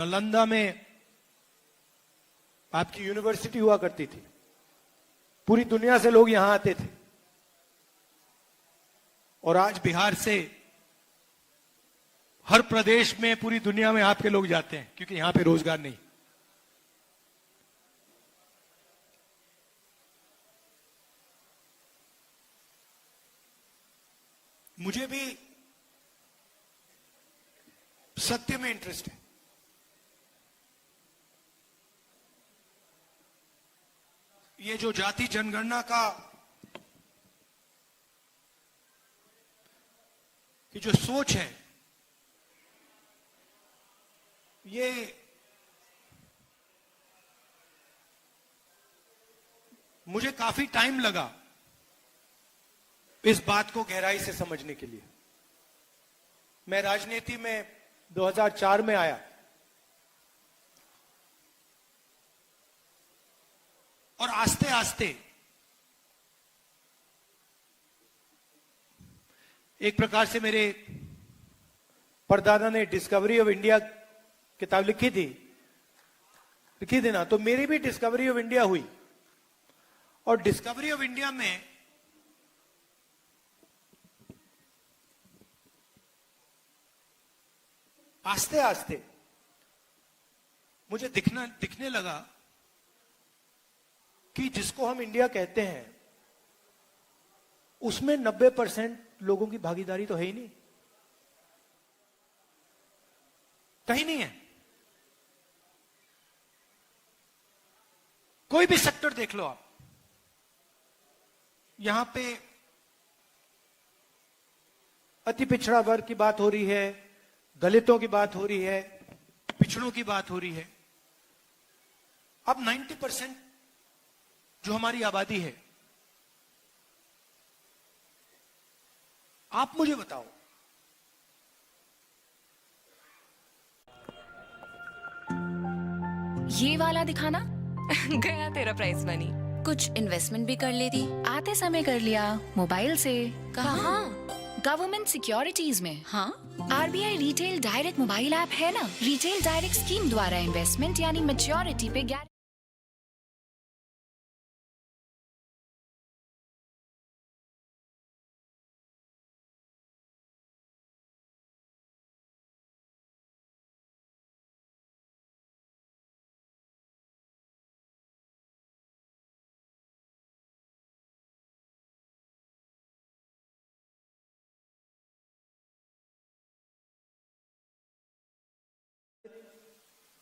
नालंदा में आपकी यूनिवर्सिटी हुआ करती थी, पूरी दुनिया से लोग यहां आते थे। और आज बिहार से हर प्रदेश में पूरी दुनिया में आपके लोग जाते हैं, क्योंकि यहां पे रोजगार नहीं। मुझे भी सत्य में इंटरेस्ट है। ये जो जाति जनगणना का कि जो सोच है, ये मुझे काफी टाइम लगा इस बात को गहराई से समझने के लिए। मैं राजनीति में 2004 में आया और आस्ते आस्ते एक प्रकार से मेरे परदादा ने डिस्कवरी ऑफ इंडिया किताब लिखी थी ना, तो मेरी भी डिस्कवरी ऑफ इंडिया हुई। और डिस्कवरी ऑफ इंडिया में आस्ते आस्ते मुझे दिखने लगा कि जिसको हम इंडिया कहते हैं उसमें 90% लोगों की भागीदारी तो है ही नहीं, कहीं नहीं है। कोई भी सेक्टर देख लो आप, यहां पे अति पिछड़ा वर्ग की बात हो रही है, दलितों की बात हो रही है, पिछड़ों की बात हो रही है। अब 90% जो हमारी आबादी है, आप मुझे बताओ, ये वाला दिखाना गया तेरा प्राइस मनी। कुछ इन्वेस्टमेंट भी कर लेती। आते समय कर लिया मोबाइल से। कहाँ? गवर्नमेंट सिक्योरिटीज में। हाँ, RBI retail direct mobile app है ना, रिटेल डायरेक्ट स्कीम द्वारा इन्वेस्टमेंट यानी मैच्योरिटी पे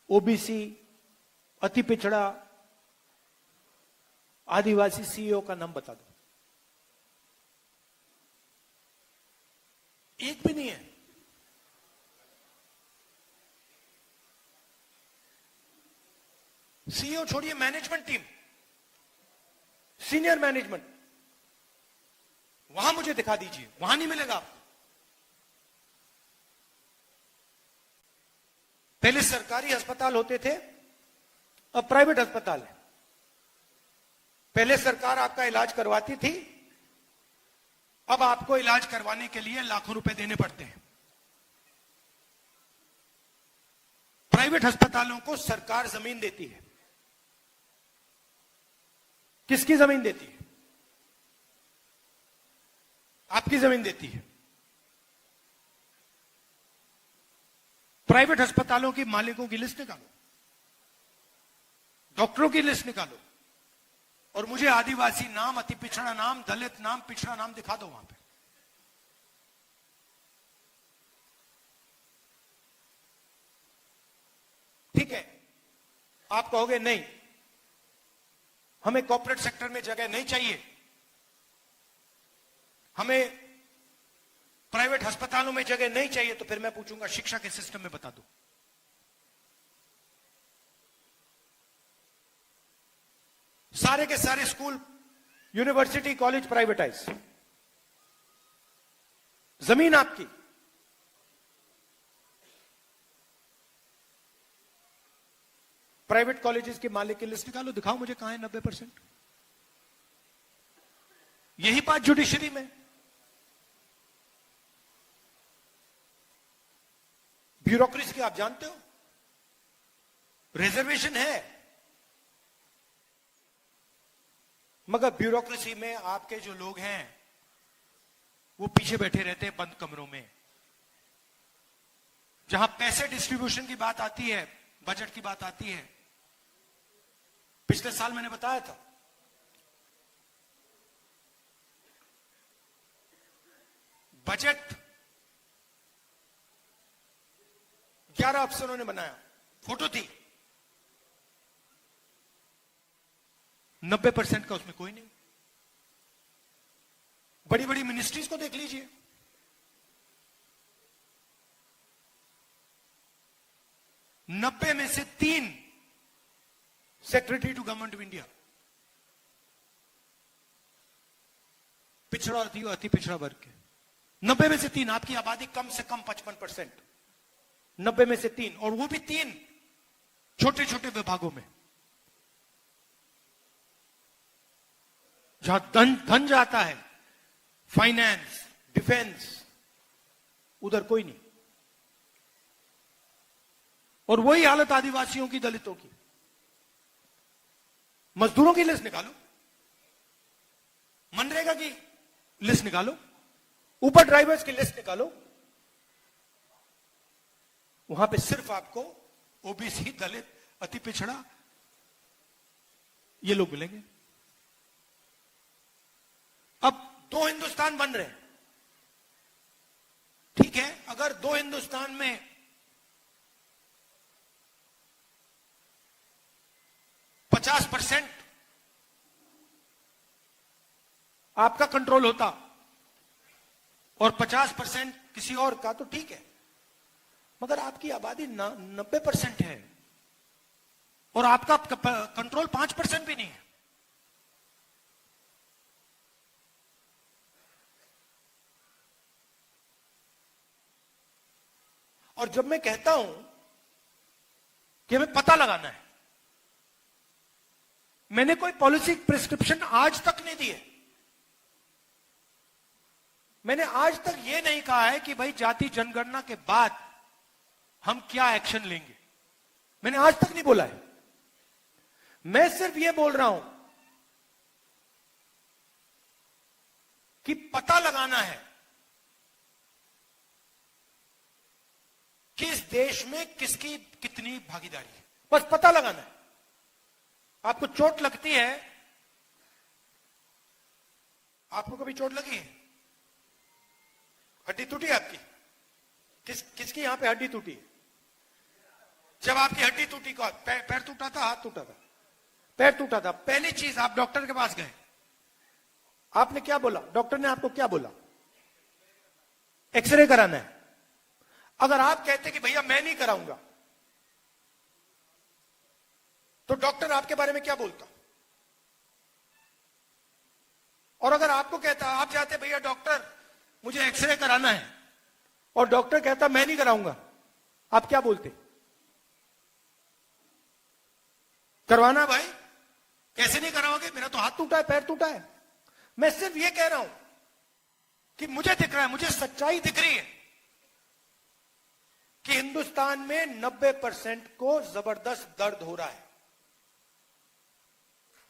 ओबीसी, अति पिछड़ा, आदिवासी सीईओ का नाम बता दो, एक भी नहीं है। सीईओ छोड़िए, मैनेजमेंट टीम, सीनियर मैनेजमेंट, वहां मुझे दिखा दीजिए, वहां नहीं मिलेगा आपको। पहले सरकारी अस्पताल होते थे, अब प्राइवेट अस्पताल है। पहले सरकार आपका इलाज करवाती थी, अब आपको इलाज करवाने के लिए लाखों रुपए देने पड़ते हैं। प्राइवेट अस्पतालों को सरकार जमीन देती है। किसकी जमीन देती है? आपकी जमीन देती है। प्राइवेट अस्पतालों के मालिकों की लिस्ट निकालो, डॉक्टरों की लिस्ट निकालो, और मुझे आदिवासी नाम, अति पिछड़ा नाम, दलित नाम, पिछड़ा नाम दिखा दो वहां पे। ठीक है, आप कहोगे नहीं, हमें कॉर्पोरेट सेक्टर में जगह नहीं चाहिए, हमें प्राइवेट अस्पतालों में जगह नहीं चाहिए, तो फिर मैं पूछूंगा शिक्षा के सिस्टम में बता दो। सारे के सारे स्कूल, यूनिवर्सिटी, कॉलेज प्राइवेटाइज, जमीन आपकी, प्राइवेट कॉलेजेस के मालिक की लिस्ट निकालो, दिखाओ मुझे कहां है 90%। यही बात जुडिशरी में, ब्यूरोक्रेसी की आप जानते हो, रिजर्वेशन है, मगर ब्यूरोक्रेसी में आपके जो लोग हैं वो पीछे बैठे रहते हैं बंद कमरों में। जहां पैसे डिस्ट्रीब्यूशन की बात आती है, बजट की बात आती है, पिछले साल मैंने बताया था बजट 11 अफसरों ने बनाया, फोटो थी, 90% का उसमें कोई नहीं। बड़ी बड़ी मिनिस्ट्रीज को देख लीजिए, नब्बे में से 3 secretary to government of India पिछड़ा और अति पिछड़ा वर्ग के, 90 में से 3। आपकी आबादी कम से कम 55%, 90 में से 3, और वो भी 3 छोटे छोटे विभागों में। जहां धन जाता है, फाइनेंस, डिफेंस, उधर कोई नहीं। और वही हालत आदिवासियों की, दलितों की। मजदूरों की लिस्ट निकालो, मनरेगा की लिस्ट निकालो, ऊपर ड्राइवर्स की लिस्ट निकालो, वहां पे सिर्फ आपको ओबीसी, दलित, अति पिछड़ा, ये लोग मिलेंगे। अब 2 हिंदुस्तान बन रहे हैं, ठीक है। अगर 2 हिंदुस्तान में %50 आपका कंट्रोल होता और 50% किसी और का, तो ठीक है। मगर आपकी आबादी 90% है और आपका कंट्रोल 5% भी नहीं है। और जब मैं कहता हूं कि हमें पता लगाना है, मैंने कोई पॉलिसी प्रिस्क्रिप्शन आज तक नहीं दी है। मैंने आज तक यह नहीं कहा है कि भाई जाति जनगणना के बाद हम क्या एक्शन लेंगे, मैंने आज तक नहीं बोला है। मैं सिर्फ यह बोल रहा हूं कि पता लगाना है कि इस देश में किसकी कितनी भागीदारी है, बस पता लगाना है। आपको चोट लगती है, आपको कभी चोट लगी है, हड्डी टूटी आपकी, किसकी यहां पे हड्डी टूटी है? जब आपकी हड्डी टूटी, को पैर टूटा था, हाथ टूटा था, पैर टूटा था, पहली चीज आप डॉक्टर के पास गए, आपने क्या बोला? डॉक्टर ने आपको क्या बोला? एक्सरे कराना है। अगर आप कहते कि भैया मैं नहीं कराऊंगा, तो डॉक्टर आपके बारे में क्या बोलता? और अगर आपको कहता, आप जाते भैया डॉक्टर मुझे एक्सरे कराना है, और डॉक्टर कहता मैं नहीं कराऊंगा, आप क्या बोलते? करवाना भाई, कैसे नहीं कराओगे, मेरा तो हाथ टूटा है, पैर टूटा है। मैं सिर्फ ये कह रहा हूं कि मुझे दिख रहा है, मुझे सच्चाई दिख रही है कि हिंदुस्तान में 90% को जबरदस्त दर्द हो रहा है,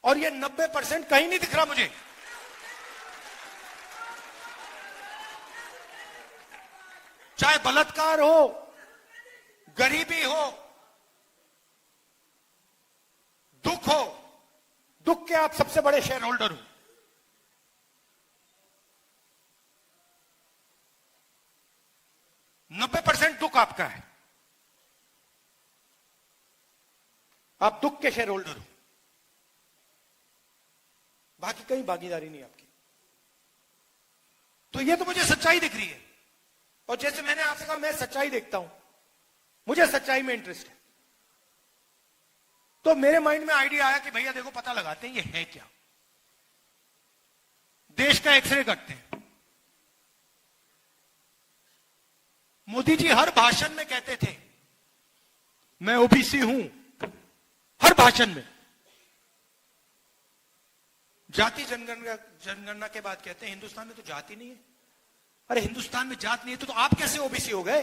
और ये 90% कहीं नहीं दिख रहा मुझे। चाहे बलात्कार हो, गरीबी हो, दुख हो, दुख के आप सबसे बड़े शेयर होल्डर हो। %90 दुख आपका है, आप दुख के शेयर होल्डर हो, बाकी कहीं भागीदारी नहीं आपकी। तो ये तो मुझे सच्चाई दिख रही है, और जैसे मैंने आपसे कहा मैं सच्चाई देखता हूं, मुझे सच्चाई में इंटरेस्ट है। तो मेरे माइंड में आइडिया आया कि भैया देखो पता लगाते हैं ये है क्या, देश का एक्सरे करते हैं। मोदी जी हर भाषण में कहते थे मैं ओबीसी हूं, हर भाषण में। जाति जनगणना के बाद कहते हैं हिंदुस्तान में तो जाति नहीं है। अरे हिंदुस्तान में जात नहीं है तो आप कैसे ओबीसी हो गए?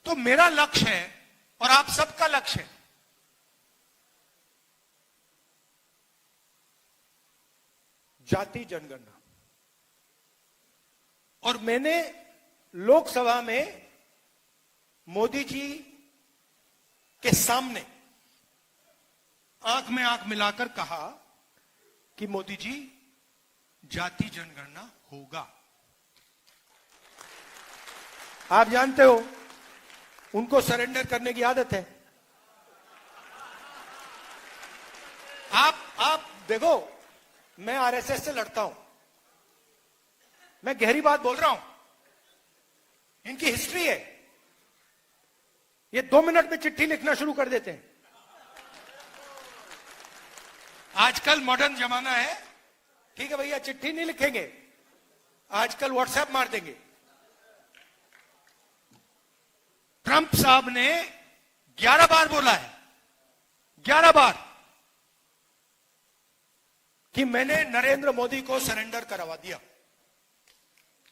तो मेरा लक्ष्य है और आप सबका लक्ष्य है जाति जनगणना। और मैंने लोकसभा में मोदी जी के सामने आंख में आंख मिलाकर कहा कि मोदी जी जाति जनगणना होगा। आप जानते हो उनको सरेंडर करने की आदत है। आप देखो, मैं आरएसएस से लड़ता हूं, मैं गहरी बात बोल रहा हूं। इनकी हिस्ट्री है, ये 2 मिनट में चिट्ठी लिखना शुरू कर देते हैं। आजकल मॉडर्न जमाना है, ठीक है भैया, चिट्ठी नहीं लिखेंगे, आजकल व्हाट्सएप मार देंगे। ट्रंप साहब ने 11 बार बोला है, 11 बार, कि मैंने नरेंद्र मोदी को सरेंडर करवा दिया।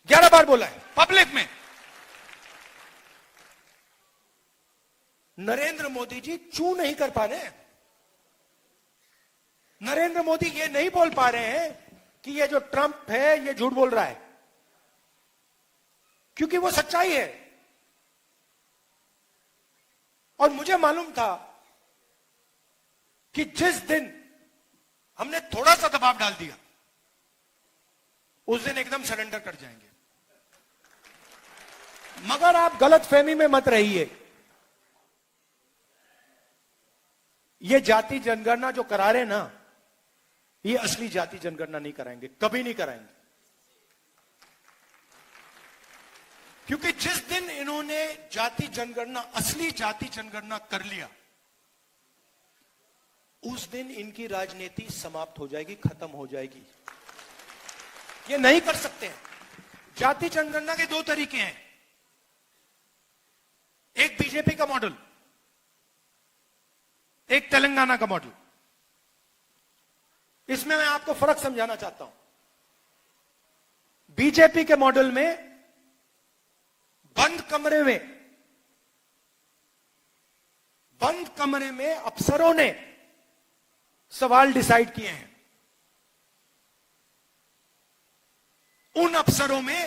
11 बार बोला है पब्लिक में। नरेंद्र मोदी जी चू नहीं कर पा रहे हैं। नरेंद्र मोदी ये नहीं बोल पा रहे हैं कि ये जो ट्रंप है ये झूठ बोल रहा है, क्योंकि वो सच्चाई है। और मुझे मालूम था कि जिस दिन हमने थोड़ा सा दबाव डाल दिया उस दिन एकदम सरेंडर कर जाएंगे। मगर आप गलत फहमी में मत रहिए। ये जाति जनगणना जो करा रहे ना, ये असली जाति जनगणना नहीं कराएंगे, कभी नहीं कराएंगे। क्योंकि जिस दिन इन्होंने जाति जनगणना, असली जाति जनगणना कर लिया, उस दिन इनकी राजनीति समाप्त हो जाएगी, खत्म हो जाएगी। ये नहीं कर सकते हैं। जाति जनगणना के 2 तरीके हैं। एक बीजेपी का मॉडल, एक तेलंगाना का मॉडल। इसमें मैं आपको फर्क समझाना चाहता हूं। बीजेपी के मॉडल में बंद कमरे में अफसरों ने सवाल डिसाइड किए हैं। उन अफसरों में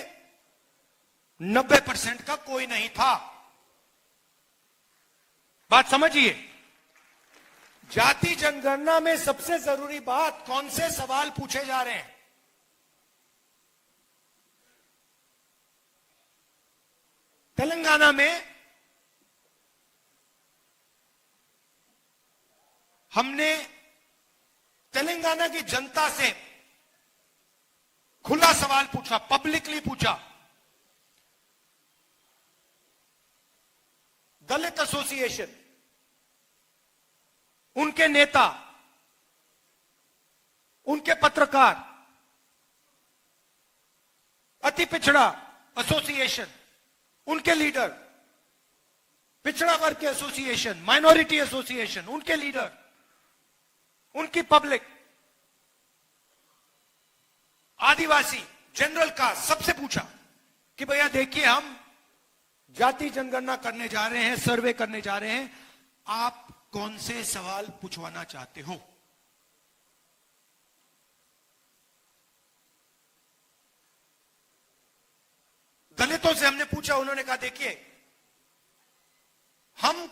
90% का कोई नहीं था। बात समझिए। जाति जनगणना में सबसे जरूरी बात, कौन से सवाल पूछे जा रहे हैं। तेलंगाना में हमने तेलंगाना की जनता से खुला सवाल पूछा, पब्लिकली पूछा। दलित एसोसिएशन, उनके नेता, उनके पत्रकार, अति पिछड़ा एसोसिएशन, उनके लीडर, पिछड़ा वर्ग के एसोसिएशन, माइनॉरिटी एसोसिएशन, उनके लीडर, उनकी पब्लिक, आदिवासी, जनरल कास्ट, सबसे पूछा कि भैया देखिए, हम जाति जनगणना करने जा रहे हैं, सर्वे करने जा रहे हैं, आप कौन से सवाल पूछवाना चाहते हो। दलितों से हमने पूछा, उन्होंने कहा देखिए, हम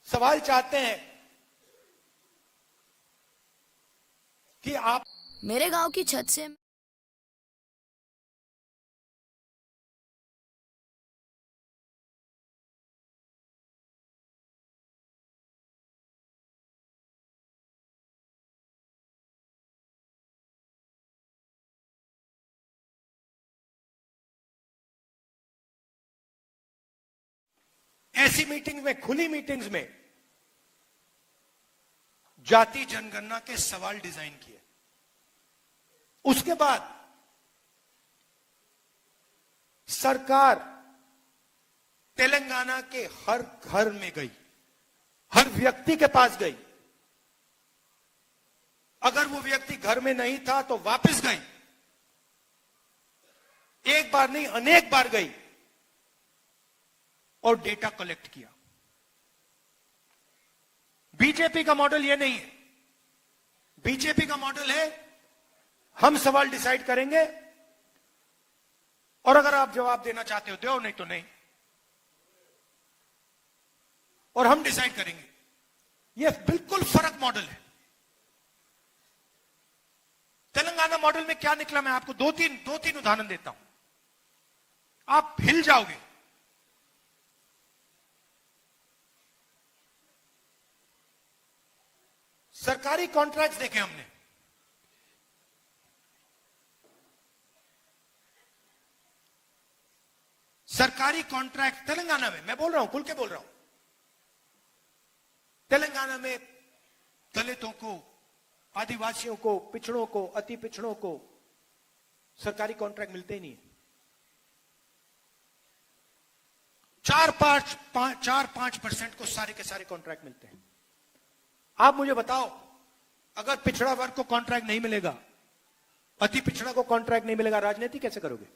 सवाल चाहते हैं कि आप मेरे गांव की छत से ऐसी मीटिंग में, खुली मीटिंग्स में जाति जनगणना के सवाल डिजाइन किए। उसके बाद सरकार तेलंगाना के हर घर में गई, हर व्यक्ति के पास गई। अगर वो व्यक्ति घर में नहीं था तो वापस गई। एक बार नहीं, अनेक बार गई। और डेटा कलेक्ट किया। बीजेपी का मॉडल यह नहीं है। बीजेपी का मॉडल है हम सवाल डिसाइड करेंगे और अगर आप जवाब देना चाहते हो दो, नहीं तो नहीं, और हम डिसाइड करेंगे। यह बिल्कुल फर्क मॉडल है। तेलंगाना मॉडल में क्या निकला, मैं आपको दो तीन उदाहरण देता हूं, आप हिल जाओगे। सरकारी कॉन्ट्रैक्ट देखे हमने, सरकारी कॉन्ट्रैक्ट तेलंगाना में, मैं बोल रहा हूं, खुल के बोल रहा हूं, तेलंगाना में दलितों को, आदिवासियों को, पिछड़ों को, अति पिछड़ों को सरकारी कॉन्ट्रैक्ट मिलते ही नहीं है। 4-5% को सारे के सारे कॉन्ट्रैक्ट मिलते हैं। आप मुझे बताओ, अगर पिछड़ा वर्ग को कॉन्ट्रैक्ट नहीं मिलेगा, अति पिछड़ा को कॉन्ट्रैक्ट नहीं मिलेगा, राजनीति कैसे करोगे?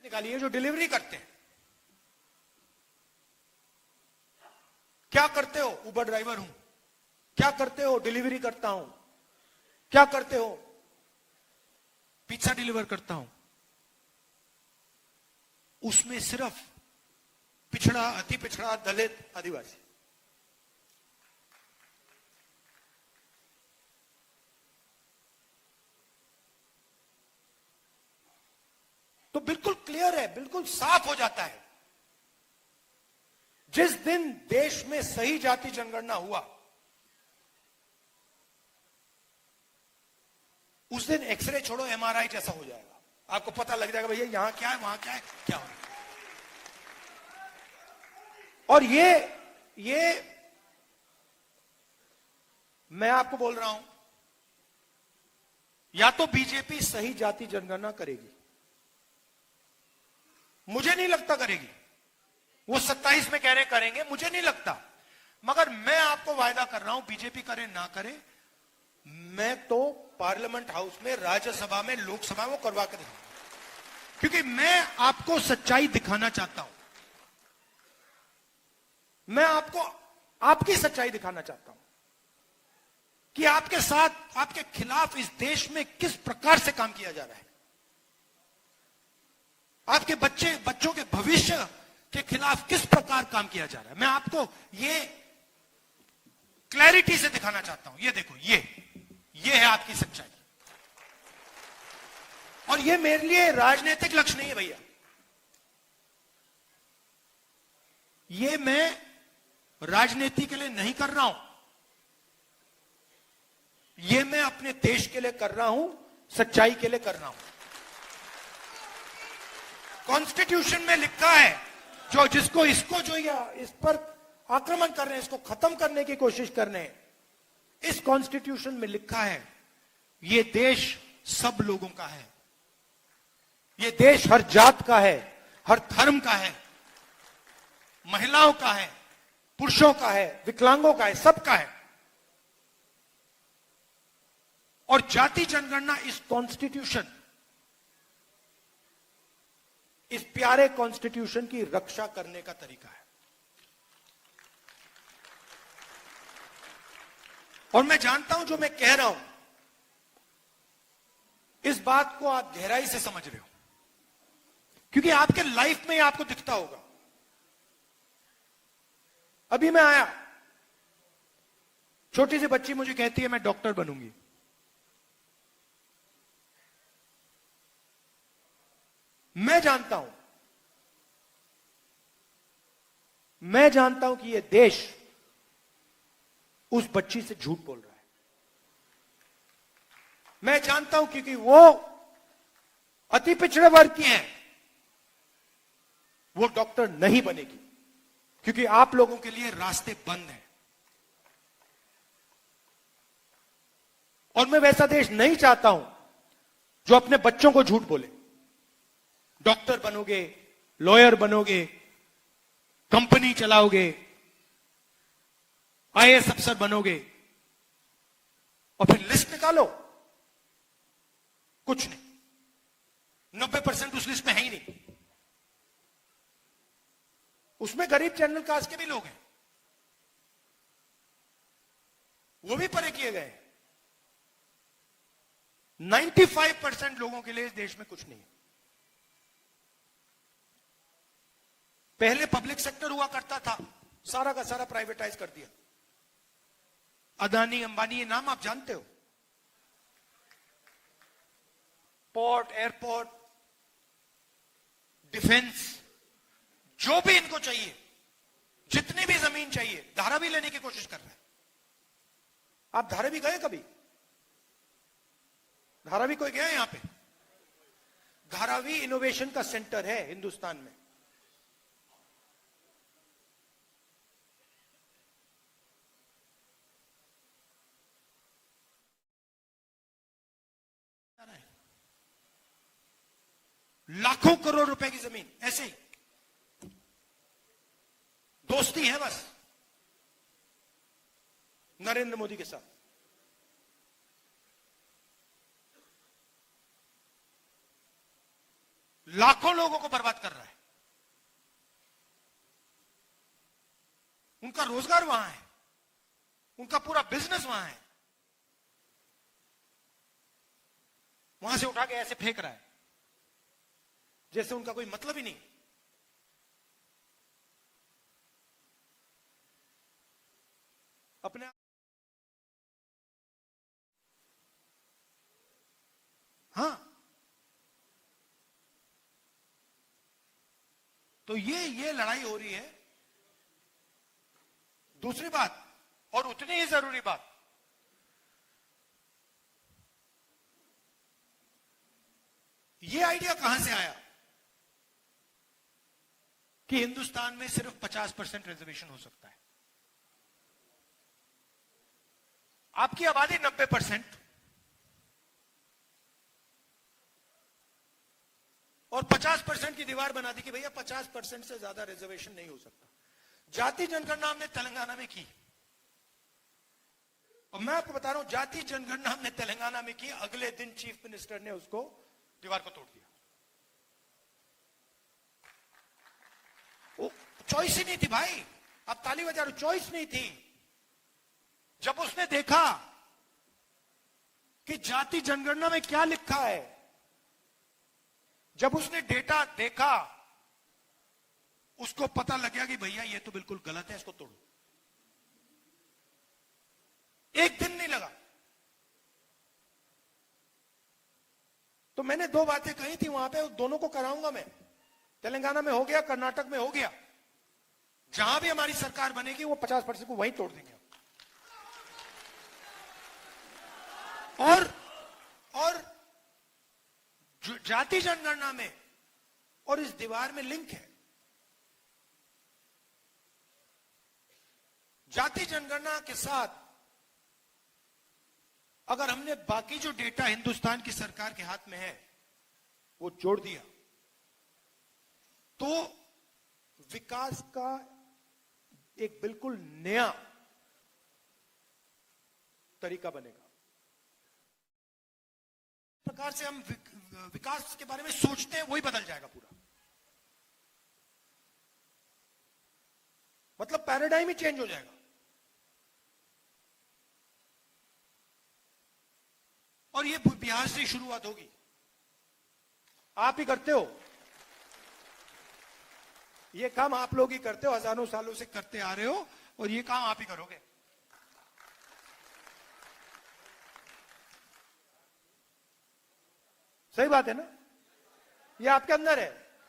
निकालिए जो डिलीवरी करते हैं। क्या करते हो? उबर ड्राइवर हूं। क्या करते हो? डिलीवरी करता हूं। क्या करते हो? पिज्जा डिलीवर करता हूं। उसमें सिर्फ पिछड़ा, अति पिछड़ा, दलित, आदिवासी। तो बिल्कुल क्लियर है, बिल्कुल साफ हो जाता है। जिस दिन देश में सही जाति जनगणना हुआ, उस दिन एक्सरे छोड़ो एमआरआई जैसा हो जाएगा। आपको पता लग जाएगा भैया यहां क्या है, वहां क्या है, क्या हो रहा है। और ये मैं आपको बोल रहा हूं, या तो बीजेपी सही जाति जनगणना करेगी, मुझे नहीं लगता करेगी। वो 27 में कह रहे करेंगे, मुझे नहीं लगता। मगर मैं आपको वायदा कर रहा हूं, बीजेपी करे ना करे, मैं तो पार्लियामेंट हाउस में, राज्यसभा में, लोकसभा में वो करवा कर दूंगा। क्योंकि मैं आपको सच्चाई दिखाना चाहता हूं। मैं आपको आपकी सच्चाई दिखाना चाहता हूं कि आपके साथ, आपके खिलाफ इस देश में किस प्रकार से काम किया जा रहा है। आपके बच्चों के भविष्य के खिलाफ किस प्रकार काम किया जा रहा है। मैं आपको ये क्लैरिटी से दिखाना चाहता हूं। ये देखो, ये है आपकी सच्चाई। और ये मेरे लिए राजनीतिक लक्ष्य नहीं है भैया। ये मैं राजनीति के लिए नहीं कर रहा हूं, ये मैं अपने देश के लिए कर रहा हूं, सच्चाई के लिए कर रहा हूं। कॉन्स्टिट्यूशन में लिखा है, जिसको इसको जो या इस पर आक्रमण कर रहे हैं, इसको खत्म करने की कोशिश कर रहे हैं, इस कॉन्स्टिट्यूशन में लिखा है ये देश सब लोगों का है। ये देश हर जात का है, हर धर्म का है, महिलाओं का है, पुरुषों का है, विकलांगों का है, सबका है। और जाति जनगणना इस कॉन्स्टिट्यूशन, इस प्यारे कॉन्स्टिट्यूशन की रक्षा करने का तरीका है। और मैं जानता हूं, जो मैं कह रहा हूं, इस बात को आप गहराई से समझ रहे हो, क्योंकि आपके लाइफ में आपको दिखता होगा। अभी मैं आया, छोटी सी बच्ची मुझे कहती है मैं डॉक्टर बनूंगी। मैं जानता हूं कि यह देश उस बच्ची से झूठ बोल रहा है। मैं जानता हूं क्योंकि वो अति पिछड़े वर्ग की है, वो डॉक्टर नहीं बनेगी, क्योंकि आप लोगों के लिए रास्ते बंद हैं। और मैं वैसा देश नहीं चाहता हूं जो अपने बच्चों को झूठ बोले। डॉक्टर बनोगे, लॉयर बनोगे, कंपनी चलाओगे, आईएएस अफसर बनोगे, और फिर लिस्ट निकालो, कुछ नहीं, 90% उस लिस्ट में है ही नहीं। उसमें गरीब जनरल कास्ट के भी लोग हैं, वो भी परे किए गए। 95% लोगों के लिए इस देश में कुछ नहीं है। पहले पब्लिक सेक्टर हुआ करता था, सारा का सारा प्राइवेटाइज कर दिया। अदानी, अंबानी, ये नाम आप जानते हो। पोर्ट, एयरपोर्ट, डिफेंस, जो भी इनको चाहिए, जितनी भी जमीन चाहिए, धारावी लेने की कोशिश कर रहे हैं। आप धारावी गए कभी? धारावी कोई गया यहां पे? धारावी इनोवेशन का सेंटर है हिंदुस्तान में। लाखों करोड़ रुपए की जमीन ऐसे ही, दोस्ती है बस नरेंद्र मोदी के साथ। लाखों लोगों को बर्बाद कर रहा है। उनका रोजगार वहां है, उनका पूरा बिजनेस वहां है, वहां से उठा के ऐसे फेंक रहा है जैसे उनका कोई मतलब ही नहीं। अपने हाँ, तो ये लड़ाई हो रही है। दूसरी बात, और उतनी ही जरूरी बात, ये आइडिया कहां से आया कि हिंदुस्तान में सिर्फ 50% रिजर्वेशन हो सकता है? आपकी आबादी 90% और 50% की दीवार बना दी कि भैया 50% से ज्यादा रिजर्वेशन नहीं हो सकता। जाति जनगणना हमने तेलंगाना में की, और मैं आपको बता रहा हूं, जाति जनगणना हमने तेलंगाना में की, अगले दिन चीफ मिनिस्टर ने उसको, दीवार को तोड़ दिया। वो चॉइस ही नहीं थी भाई, आप ताली बजा रहे हो, चॉइस नहीं थी। जब उसने देखा कि जाति जनगणना में क्या लिखा है, जब उसने डेटा देखा, उसको पता लग गया कि भैया ये तो बिल्कुल गलत है, इसको तोड़ो। एक दिन नहीं लगा। तो मैंने दो बातें कही थी वहां पे, दोनों को कराऊंगा मैं। तेलंगाना में हो गया, कर्नाटक में हो गया, जहां भी हमारी सरकार बनेगी वो 50% को वहीं तोड़ देंगे। और जाति जनगणना में और इस दीवार में लिंक है। जाति जनगणना के साथ अगर हमने बाकी जो डेटा हिंदुस्तान की सरकार के हाथ में है वो जोड़ दिया, तो विकास का एक बिल्कुल नया तरीका बनेगा। प्रकार से हम विकास के बारे में सोचते हैं वही बदल जाएगा पूरा। मतलब पैराडाइम ही चेंज हो जाएगा। और ये बिहार से शुरुआत होगी। आप ही करते हो ये काम, आप लोग ही करते हो, हजारों सालों से करते आ रहे हो, और ये काम आप ही करोगे। सही बात है ना? ये आपके अंदर है,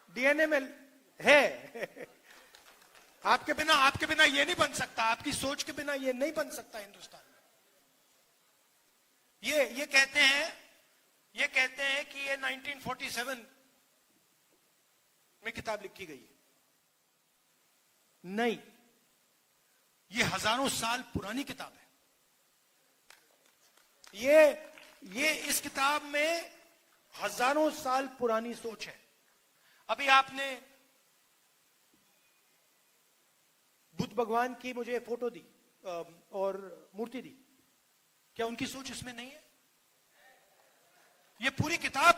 डीएनए में है। आपके बिना ये नहीं बन सकता, आपकी सोच के बिना ये नहीं बन सकता हिंदुस्तान में। ये कहते हैं कि ये 1947 में किताब लिखी गई है। नहीं, ये हजारों साल पुरानी किताब है। ये इस किताब में हजारों साल पुरानी सोच है। अभी आपने बुद्ध भगवान की मुझे फोटो दी और मूर्ति दी, क्या उनकी सोच इसमें नहीं है? ये पूरी किताब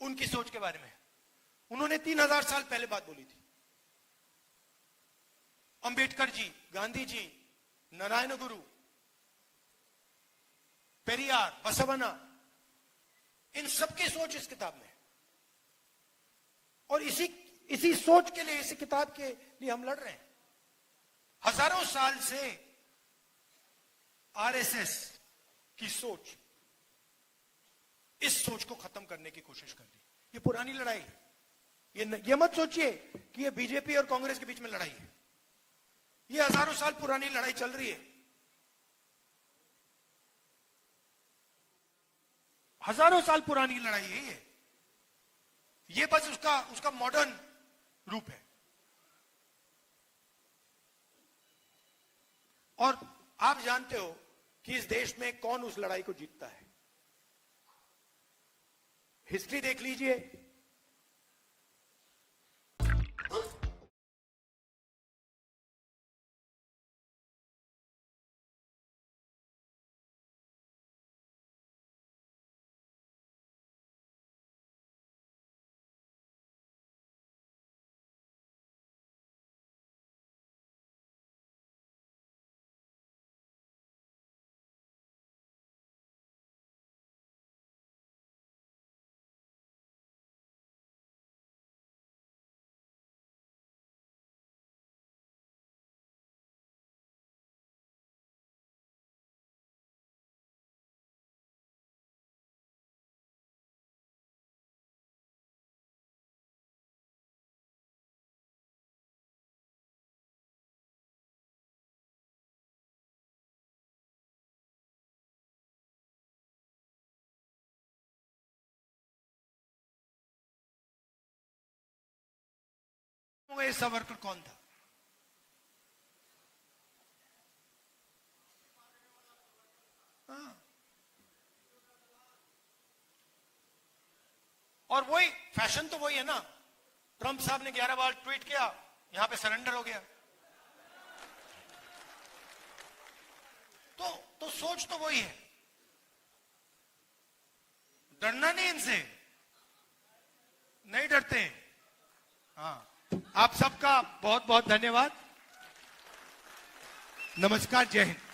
उनकी सोच के बारे में है। उन्होंने 3000 साल पहले बात बोली थी। अंबेडकर जी, गांधी जी, नारायण गुरु, पेरियार, बसवना, इन सबकी सोच इस किताब में है। और इसी सोच के लिए, इसी किताब के लिए हम लड़ रहे हैं। हजारों साल से आरएसएस की सोच, इस सोच को खत्म करने की कोशिश कर रही। ये पुरानी लड़ाई है। ये मत सोचिए कि ये बीजेपी और कांग्रेस के बीच में लड़ाई है। ये हजारों साल पुरानी लड़ाई चल रही है। हजारों साल पुरानी लड़ाई है ये बस उसका मॉडर्न रूप है। और आप जानते हो कि इस देश में कौन उस लड़ाई को जीतता है। हिस्ट्री देख लीजिए। ये सावरकर कौन था? और वही फैशन तो वही है ना। ट्रंप साहब ने 11 बार ट्वीट किया, यहां पे सरेंडर हो गया। तो सोच तो वही है। डरना नहीं इनसे, नहीं डरते। हाँ, आप सबका बहुत बहुत धन्यवाद। नमस्कार, जय हिंद।